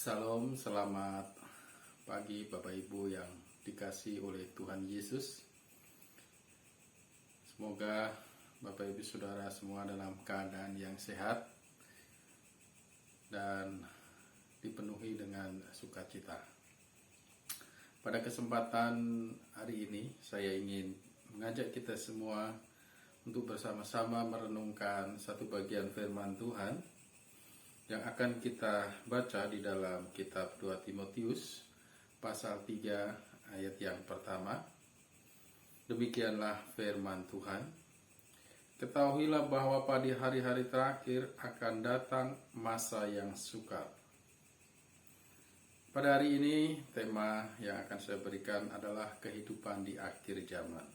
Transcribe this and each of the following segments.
Salam, selamat pagi Bapak Ibu yang dikasihi oleh Tuhan Yesus. Semoga Bapak Ibu Saudara semua dalam keadaan yang sehat dan dipenuhi dengan sukacita. Pada kesempatan hari ini saya ingin mengajak kita semua untuk bersama-sama merenungkan satu bagian firman Tuhan yang akan kita baca di dalam kitab 2 Timotius pasal 3 ayat yang pertama. Demikianlah firman Tuhan. Ketahuilah bahwa pada hari-hari terakhir akan datang masa yang sukar. Pada hari ini tema yang akan saya berikan adalah kehidupan di akhir zaman.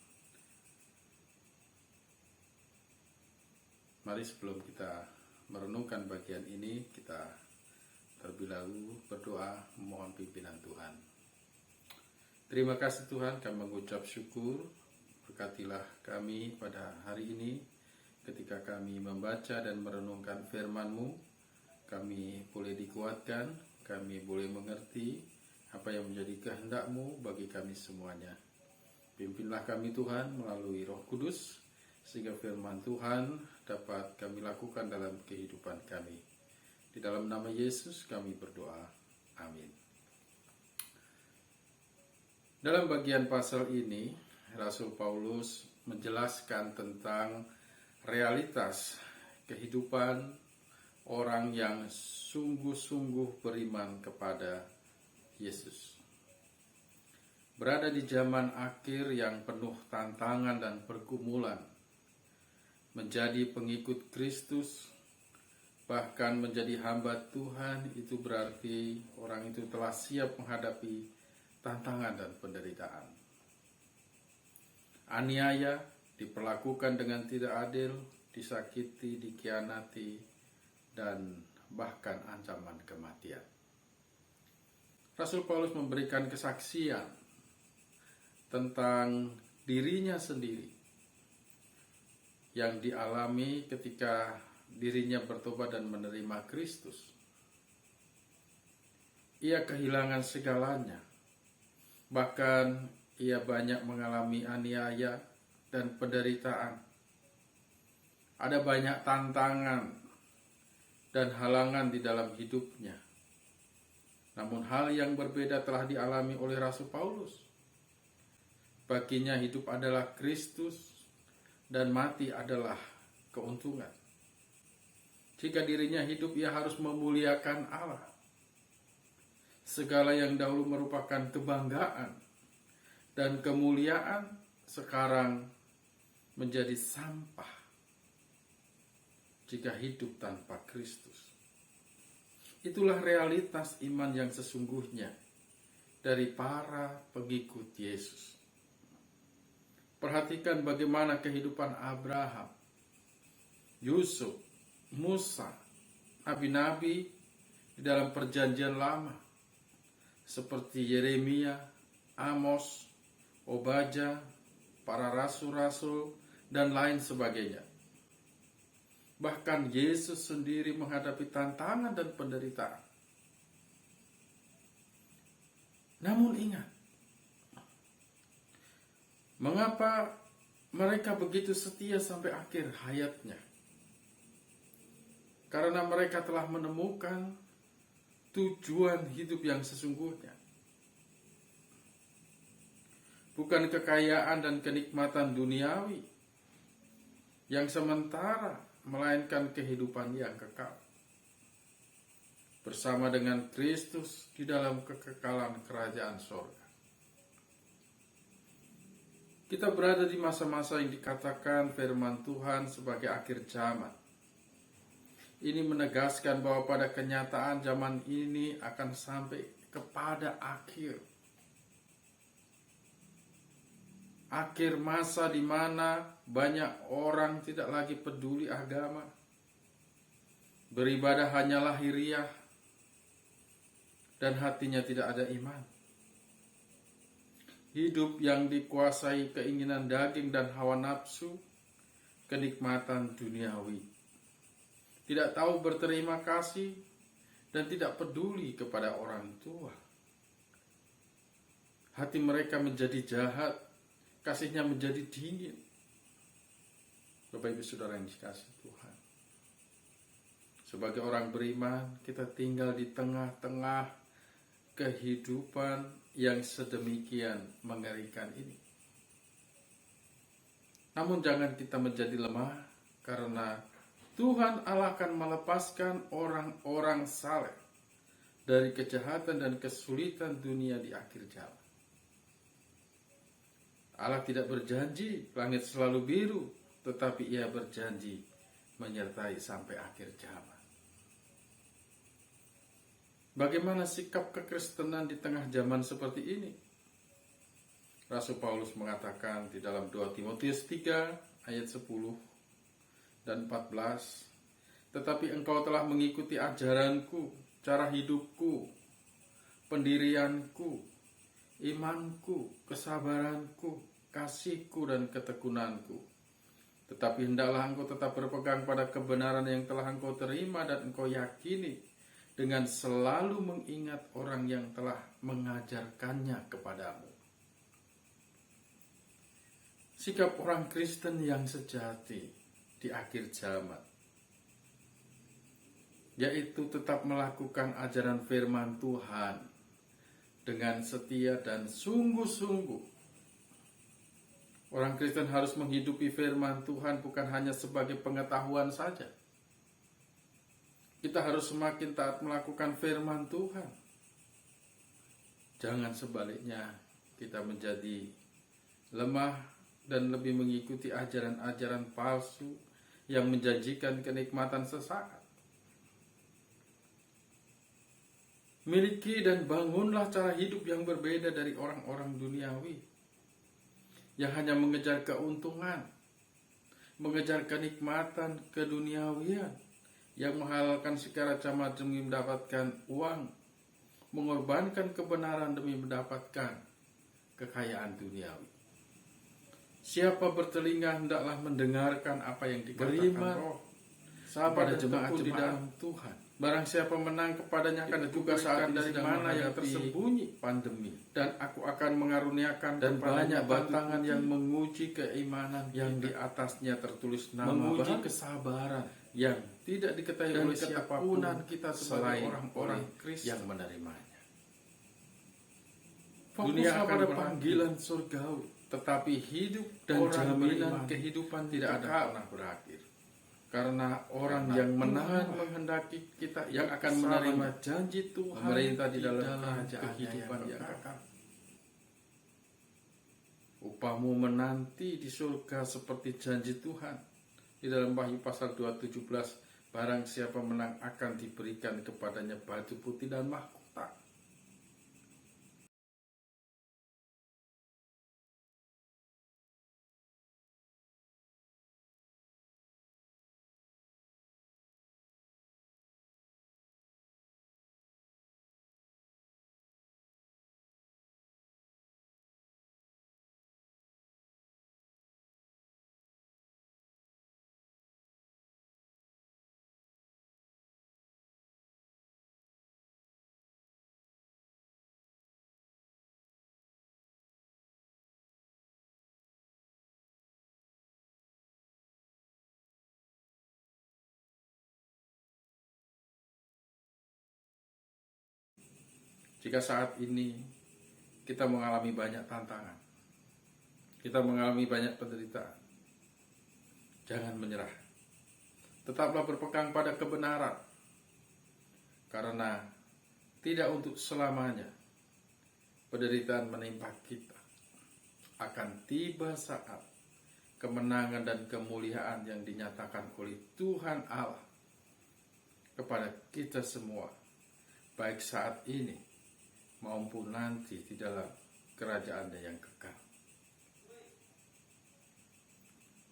Mari sebelum kita merenungkan bagian ini, kita terlebih dahulu berdoa memohon pimpinan Tuhan. Terima kasih Tuhan, kami mengucap syukur. Berkatilah kami pada hari ini ketika kami membaca dan merenungkan firman-Mu. Kami boleh dikuatkan, kami boleh mengerti apa yang menjadi kehendak-Mu bagi kami semuanya. Pimpinlah kami Tuhan melalui Roh Kudus, sehingga firman Tuhan dapat kami lakukan dalam kehidupan kami. Di dalam nama Yesus kami berdoa. Amin. Dalam bagian pasal ini, Rasul Paulus menjelaskan tentang realitas kehidupan orang yang sungguh-sungguh beriman kepada Yesus. Berada di zaman akhir yang penuh tantangan dan pergumulan, menjadi pengikut Kristus, bahkan menjadi hamba Tuhan, itu berarti orang itu telah siap menghadapi tantangan dan penderitaan. Aniaya, diperlakukan dengan tidak adil, disakiti, dikhianati, dan bahkan ancaman kematian. Rasul Paulus memberikan kesaksian tentang dirinya sendiri yang dialami ketika dirinya bertobat dan menerima Kristus. Ia kehilangan segalanya. Bahkan ia banyak mengalami aniaya dan penderitaan. Ada banyak tantangan dan halangan di dalam hidupnya. Namun hal yang berbeda telah dialami oleh Rasul Paulus. Baginya hidup adalah Kristus dan mati adalah keuntungan. Jika dirinya hidup, ia harus memuliakan Allah. Segala yang dahulu merupakan kebanggaan dan kemuliaan sekarang menjadi sampah jika hidup tanpa Kristus. Itulah realitas iman yang sesungguhnya dari para pengikut Yesus. Perhatikan bagaimana kehidupan Abraham, Yusuf, Musa, nabi-nabi di dalam perjanjian lama, seperti Yeremia, Amos, Obadja, para rasul-rasul, dan lain sebagainya. Bahkan Yesus sendiri menghadapi tantangan dan penderitaan. Namun ingat, mengapa mereka begitu setia sampai akhir hayatnya? Karena mereka telah menemukan tujuan hidup yang sesungguhnya. Bukan kekayaan dan kenikmatan duniawi yang sementara, melainkan kehidupan yang kekal bersama dengan Kristus di dalam kekekalan kerajaan sorga. Kita berada di masa-masa yang dikatakan firman Tuhan sebagai akhir zaman. Ini menegaskan bahwa pada kenyataan zaman ini akan sampai kepada akhir. Akhir masa di mana banyak orang tidak lagi peduli agama. Beribadah hanya lahiriah dan hatinya tidak ada iman. Hidup yang dikuasai keinginan daging dan hawa nafsu, kenikmatan duniawi. Tidak tahu berterima kasih dan tidak peduli kepada orang tua. Hati mereka menjadi jahat, kasihnya menjadi dingin. Bapak Ibu Saudara yang dikasihi Tuhan, sebagai orang beriman, kita tinggal di tengah-tengah kehidupan yang sedemikian mengerikan ini. Namun jangan kita menjadi lemah, karena Tuhan Allah akan melepaskan orang-orang saleh dari kejahatan dan kesulitan dunia di akhir zaman. Allah tidak berjanji langit selalu biru, tetapi Ia berjanji menyertai sampai akhir zaman. Bagaimana sikap kekristenan di tengah zaman seperti ini? Rasul Paulus mengatakan di dalam 2 Timotius 3 ayat 10 dan 14, tetapi engkau telah mengikuti ajaranku, cara hidupku, pendirianku, imanku, kesabaranku, kasihku, dan ketekunanku. Tetapi hendaklah engkau tetap berpegang pada kebenaran yang telah engkau terima dan engkau yakini, dengan selalu mengingat orang yang telah mengajarkannya kepadamu. Sikap orang Kristen yang sejati di akhir zaman, yaitu tetap melakukan ajaran firman Tuhan dengan setia dan sungguh-sungguh. Orang Kristen harus menghidupi firman Tuhan bukan hanya sebagai pengetahuan saja. Kita harus semakin taat melakukan firman Tuhan. Jangan sebaliknya kita menjadi lemah dan lebih mengikuti ajaran-ajaran palsu yang menjanjikan kenikmatan sesaat. Miliki dan bangunlah cara hidup yang berbeda dari orang-orang duniawi yang hanya mengejar keuntungan, mengejar kenikmatan keduniawian, yang menghalalkan segala cara demi mendapatkan uang, mengorbankan kebenaran demi mendapatkan kekayaan duniawi. Siapa bertelinga hendaklah mendengarkan apa yang dikatakan Roh pada jemaat-jemaat di dalam Tuhan. Barang siapa menang kepadanya akan juga saat dari mana yang tersembunyi pandemi, dan aku akan mengaruniakan dan banyak batangan yang menguji keimanan yang di atasnya tertulis nama, menguji kesabaran yang tidak diketahui oleh siapapun kita selain orang-orang Kristen yang menerimanya. Dunia akan pada panggilan surgawi, tetapi hidup dan jaminan kehidupan tidak ada pernah berakhir. Karena orang yang menahan menghendaki kita yang akan menerima janji Tuhan memerintah di dalam kerajaan kehidupan yang kekal. Upahmu menanti di surga seperti janji Tuhan. Di dalam Wahyu pasal 2:17, barang siapa menang akan diberikan kepadanya baju putih dan mahkota. Jika saat ini kita mengalami banyak tantangan, kita mengalami banyak penderitaan, jangan menyerah. Tetaplah berpegang pada kebenaran, karena tidak untuk selamanya penderitaan menimpa kita. Akan tiba saat kemenangan dan kemuliaan yang dinyatakan oleh Tuhan Allah kepada kita semua, baik saat ini maupun nanti di dalam kerajaannya yang kekal.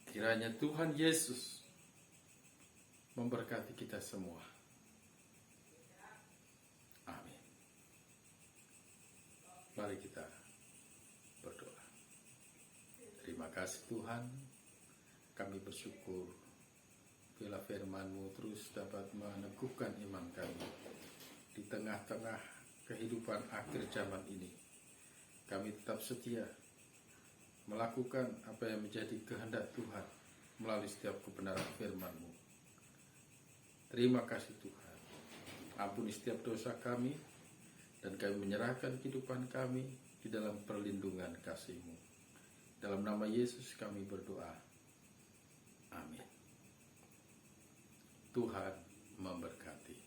Kiranya Tuhan Yesus memberkati kita semua. Amin. Mari kita berdoa. Terima kasih Tuhan, kami bersyukur bila firman-Mu terus dapat meneguhkan iman kami. tengah-tengah kehidupan akhir zaman ini, kami tetap setia melakukan apa yang menjadi kehendak Tuhan melalui setiap kebenaran firman-Mu. Terima kasih Tuhan. Ampuni setiap dosa kami, dan kami menyerahkan kehidupan kami di dalam perlindungan kasih-Mu. Dalam nama Yesus kami berdoa. Amin. Tuhan memberkati.